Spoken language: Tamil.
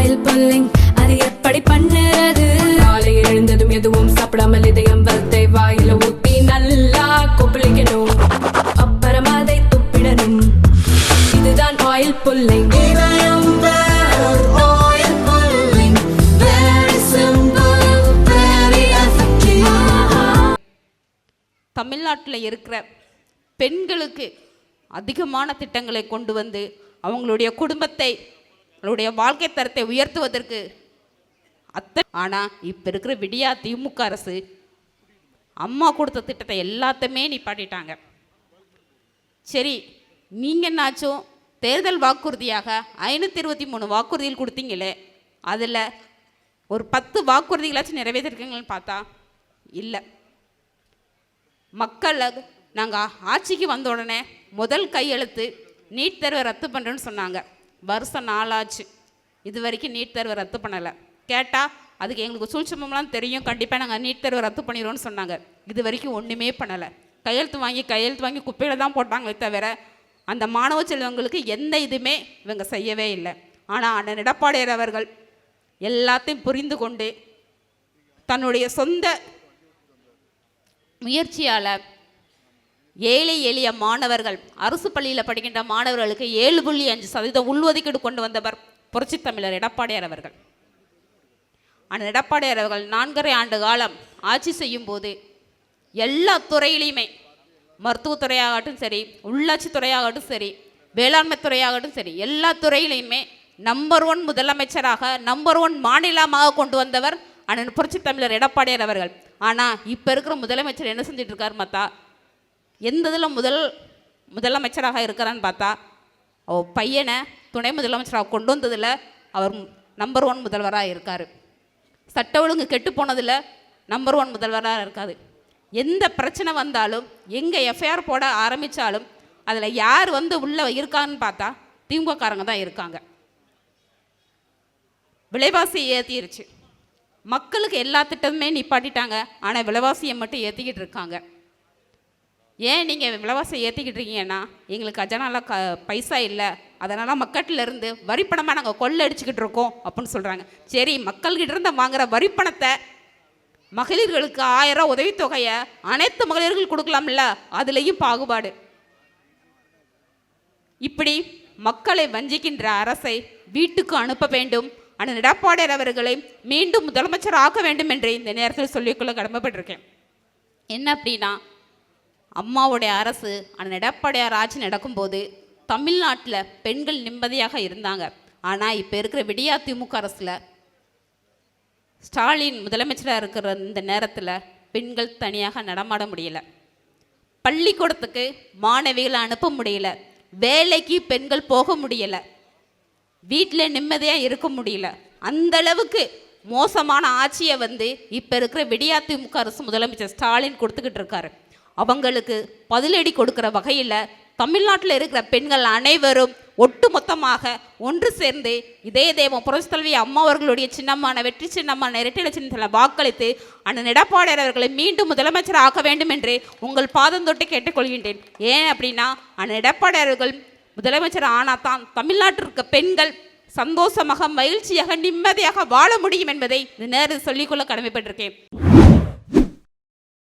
ஆயில் புல்லிங், அது எப்படி பண்ணுறது? காலையில் எழுந்ததும் எதுவும் சாப்பிடாமல் இதயம் வளத்தை வாயில ஊத்தி நல்லா கொப்பளிக்கணும், அப்புறம் அதை துப்பிடணும். இதுதான் ஆயில் புல்லிங். தமிழ்நாட்டில் இருக்கிற பெண்களுக்கு அதிகமான திட்டங்களை கொண்டு வந்து அவங்களுடைய குடும்பத்தை, அவங்களுடைய வாழ்க்கை தரத்தை உயர்த்துவதற்கு ஆனால் இப்போ இருக்கிற விடியா திமுக அரசு அம்மா கொடுத்த திட்டத்தை எல்லாத்தையுமே நிப்பாட்டிட்டாங்க. சரி, நீங்கள் என்னாச்சும் தேர்தல் வாக்குறுதியாக 523 வாக்குறுதிகள் கொடுத்தீங்களே, அதில் ஒரு 10 வாக்குறுதிகளாச்சும் நிறைவேற்றிருக்கீங்கன்னு பார்த்தா இல்லை. மக்கள் நாங்கள் ஆட்சிக்கு வந்த உடனே முதல் கையெழுத்து நீட் தேர்வை ரத்து பண்ணுறேன்னு சொன்னாங்க. வருஷம் 4 ஆச்சு, இது வரைக்கும் நீட் தேர்வை ரத்து பண்ணலை. கேட்டால் அதுக்கு எங்களுக்கு சூழ்ச்சிமெல்லாம் தெரியும், கண்டிப்பாக நாங்கள் நீட் தேர்வை ரத்து பண்ணிடுவோம்னு சொன்னாங்க. இது வரைக்கும் ஒன்றுமே பண்ணலை. கையெழுத்து வாங்கி குப்பையில் தான் போட்டாங்களே தவிர அந்த மாணவ செல்வங்களுக்கு எந்த இதுவுமே இவங்க செய்யவே இல்லை. ஆனால் அண்ணன் எடப்பாடியார் அவர்கள் எல்லாத்தையும் புரிந்து கொண்டு தன்னுடைய சொந்த முயற்சியால் ஏழை எளிய மாணவர்கள், அரசு பள்ளியில் படிக்கின்ற மாணவர்களுக்கு 7.5% உள்ஒதுக்கீடு கொண்டு வந்தவர் புரட்சி தமிழர் எடப்பாடியார் அவர்கள். ஆனால் எடப்பாடியார் அவர்கள் 4.5 ஆண்டு காலம் ஆட்சி செய்யும் போது எல்லா துறையிலையுமே, மருத்துவத்துறையாகட்டும் சரி, உள்ளாட்சி துறையாகட்டும் சரி, வேளாண்மை துறையாகட்டும் சரி, எல்லா துறையிலையுமே நம்பர் 1 முதலமைச்சராக, நம்பர் 1 மாநிலமாக கொண்டு வந்தவர் அண்ணன் புரட்சி தமிழர் எடப்பாடியார் அவர்கள். ஆனால் இப்போ இருக்கிற முதலமைச்சர் என்ன செஞ்சுட்டு இருக்காரு பார்த்தா, எந்த இதில் முதலமைச்சராக இருக்கிறான்னு பார்த்தா, அவர் பையனை துணை முதலமைச்சராக கொண்டு வந்ததில் அவர் நம்பர் 1 முதல்வராக இருக்கார். சட்ட ஒழுங்கு கெட்டு போனதில் நம்பர் 1 முதல்வராக இருக்காது. எந்த பிரச்சனை வந்தாலும், எங்கே எஃப்ஐஆர் போட ஆரம்பித்தாலும் அதில் யார் வந்து உள்ளே இருக்கான்னு பார்த்தா திமுககாரங்க தான் இருக்காங்க. விலைவாசி ஏற்றிருச்சு, மக்களுக்கு எல்லா திட்டமுமே நிப்பாட்டிட்டாங்க. ஆனால் விலைவாசியை மட்டும் ஏற்றிக்கிட்டு இருக்காங்க. ஏன் நீங்கள் விலைவாசியை ஏற்றிக்கிட்டு இருக்கீங்கன்னா, எங்களுக்கு அஜனால பைசா இல்லை, அதனால் மக்கள்கிட்டருந்து வரிப்பணமாக நாங்கள் கொள்ளை அடிச்சுக்கிட்டு இருக்கோம் அப்படின்னு சொல்கிறாங்க. சரி, மக்கள்கிட்ட இருந்து வாங்குகிற வரிப்பணத்தை மகளிர்களுக்கு 1000 உதவித்தொகையை அனைத்து மகளிர்கள் கொடுக்கலாம்ல, அதுலேயும் பாகுபாடு. இப்படி மக்களை வஞ்சிக்கின்ற அரசை வீட்டுக்கு அனுப்ப வேண்டும். அண்ணன் எடப்பாடியார் அவர்களை மீண்டும் முதலமைச்சர் ஆக்க வேண்டும் என்று இந்த நேரத்தில் சொல்லிக்கொள்ள கடமைப்பட்டிருக்கேன். என்ன அப்படின்னா, அம்மாவுடைய அரசு அண்ணன் எடப்பாடியார் ஆட்சி நடக்கும்போது தமிழ்நாட்டில் பெண்கள் நிம்மதியாக இருந்தாங்க. ஆனால் இப்போ இருக்கிற விடியா திமுக அரசில் ஸ்டாலின் முதலமைச்சராக இருக்கிற இந்த நேரத்தில் பெண்கள் தனியாக நடமாட முடியல, பள்ளிக்கூடத்துக்கு மாணவிகளை அனுப்ப முடியல, வேலைக்கு பெண்கள் போக முடியலை, வீட்டில் நிம்மதியாக இருக்க முடியல. அந்தளவுக்கு மோசமான ஆட்சியை வந்து இப்போ இருக்கிற விடியா திமுக அரசு முதலமைச்சர் ஸ்டாலின் கொடுத்துக்கிட்டு இருக்காரு. அவங்களுக்கு பதிலடி கொடுக்குற வகையில் தமிழ்நாட்டில் இருக்கிற பெண்கள் அனைவரும் ஒட்டு மொத்தமாக ஒன்று சேர்ந்து இதே தெய்வம் புரட்சித் தலைவி அம்மா அவர்களுடைய சின்னமான வெற்றி சின்னமான இரட்டை சின்னத்தில் வாக்களித்து அண்ணன் எடப்பாடியார் அவர்களை மீண்டும் முதலமைச்சர் ஆக்க வேண்டும் என்று உங்கள் பாதம் தொட்டு கேட்டுக்கொள்கின்றேன். ஏன் அப்படின்னா, அண்ணன் எடப்பாடியார் அவர்கள் முதலமைச்சர் ஆனால் தான் தமிழ்நாட்டிற்கு பெண்கள் சந்தோஷமாக, மகிழ்ச்சியாக, நிம்மதியாக வாழ முடியும் என்பதை இந்த நேரத்தில் சொல்லிக்கொள்ள கடமைப்பட்டிருக்கேன்.